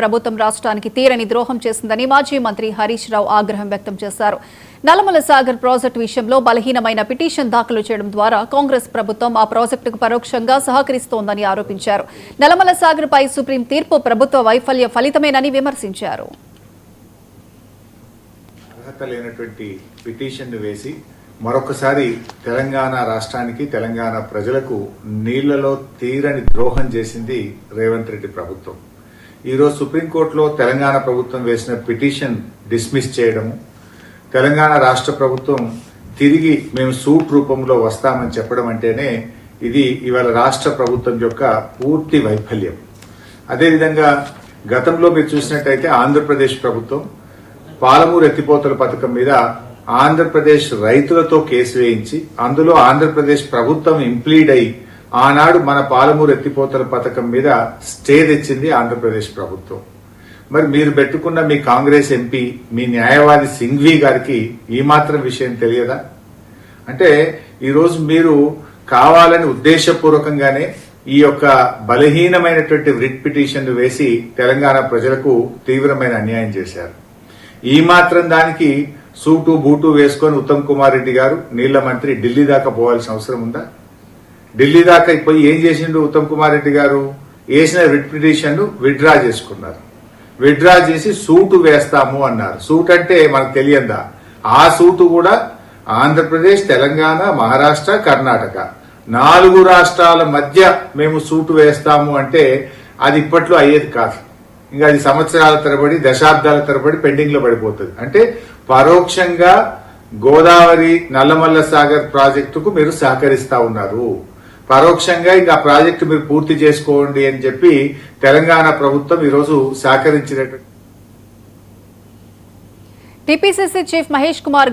ప్రభుత్వం రాష్ట్రానికి తీరని ద్రోహం చేసిందని మాజీ మంత్రి హరీష్ రావు ఆగ్రహం వ్యక్తం చేశారు. నల్లమల సాగర్ ప్రాజెక్టు విషయంలో బలహీనమైన పిటిషన్ దాఖలు చేయడం ద్వారా కాంగ్రెస్ ప్రభుత్వం ఆ ప్రాజెక్టుకు పరోక్షంగా సహకరిస్తోందని ఆరోపించారు. నల్లమల సాగర్ పై సుప్రీం తీర్పు ప్రభుత్వ వైఫల్య ఫలితమేనని విమర్శించారు. అర్హత లేనటువంటి పిటిషన్ వేసి మరొకసారి తెలంగాణ రాష్ట్రానికి తెలంగాణ ప్రజలకు నీళ్లలో తీరని ద్రోహం చేసింది రేవంత్ రెడ్డి ప్రభుత్వం. ఈరోజు సుప్రీంకోర్టులో తెలంగాణ ప్రభుత్వం వేసిన పిటిషన్ డిస్మిస్ చేయడము, తెలంగాణ రాష్ట్ర ప్రభుత్వం తిరిగి మేము సూట్ రూపంలో వస్తామని చెప్పడం అంటేనే ఇది ఇవాళ రాష్ట్ర ప్రభుత్వం యొక్క పూర్తి వైఫల్యం. అదేవిధంగా గతంలో మీరు చూసినట్టయితే ఆంధ్రప్రదేశ్ ప్రభుత్వం పాలమూరు ఎత్తిపోతల పథకం మీద ఆంధ్రప్రదేశ్ రైతులతో కేసు వేయించి అందులో ఆంధ్రప్రదేశ్ ప్రభుత్వం ఇంప్లీడ్ అయి ఆనాడు మన పాలమూరు ఎత్తిపోతల పథకం మీద స్టే తెచ్చింది ఆంధ్రప్రదేశ్ ప్రభుత్వం. మరి మీరు పెట్టుకున్న మీ కాంగ్రెస్ ఎంపీ మీ న్యాయవాది సింఘ్వి గారికి ఈ మాత్రం విషయం తెలియదా? అంటే ఈరోజు మీరు కావాలని ఉద్దేశపూర్వకంగానే ఈ యొక్క బలహీనమైనటువంటి రిట్ పిటిషన్ వేసి తెలంగాణ ప్రజలకు తీవ్రమైన అన్యాయం చేశారు. ఈ మాత్రం దానికి సూటు బూటు వేసుకొని ఉత్తమ్ కుమార్ రెడ్డి గారు నీళ్ల మంత్రి ఢిల్లీ దాకా పోవాల్సిన అవసరం ఉందా? ఢిల్లీ దాకా పోయి ఏం చేసిండు ఉత్తమ్ కుమార్ రెడ్డి గారు? వేసిన రిట్ పిటిషన్ విత్డ్రా చేసుకున్నారు. విత్డ్రా చేసి సూటు వేస్తాము అన్నారు. సూట్ అంటే మనకు తెలియందా? ఆ సూటు కూడా ఆంధ్రప్రదేశ్, తెలంగాణ, మహారాష్ట్ర, కర్ణాటక 4 రాష్ట్రాల మధ్య మేము సూటు వేస్తాము అంటే అది ఇప్పట్లో అయ్యేది కాదు. ఇంకా అది సంవత్సరాల తరబడి, దశాబ్దాల తరబడి పెండింగ్ లో పడిపోతుంది. అంటే పరోక్షంగా గోదావరి నల్లమల్ల సాగర్ ప్రాజెక్టుకు మీరు సహకరిస్తా ఉన్నారు. పరోక్షంగా ఇంకా ప్రాజెక్టు మీరు పూర్తి చేసుకోండి అని చెప్పి తెలంగాణ ప్రభుత్వం ఈరోజు సహకరించినట్టు. TPCC chief Mahesh Kumar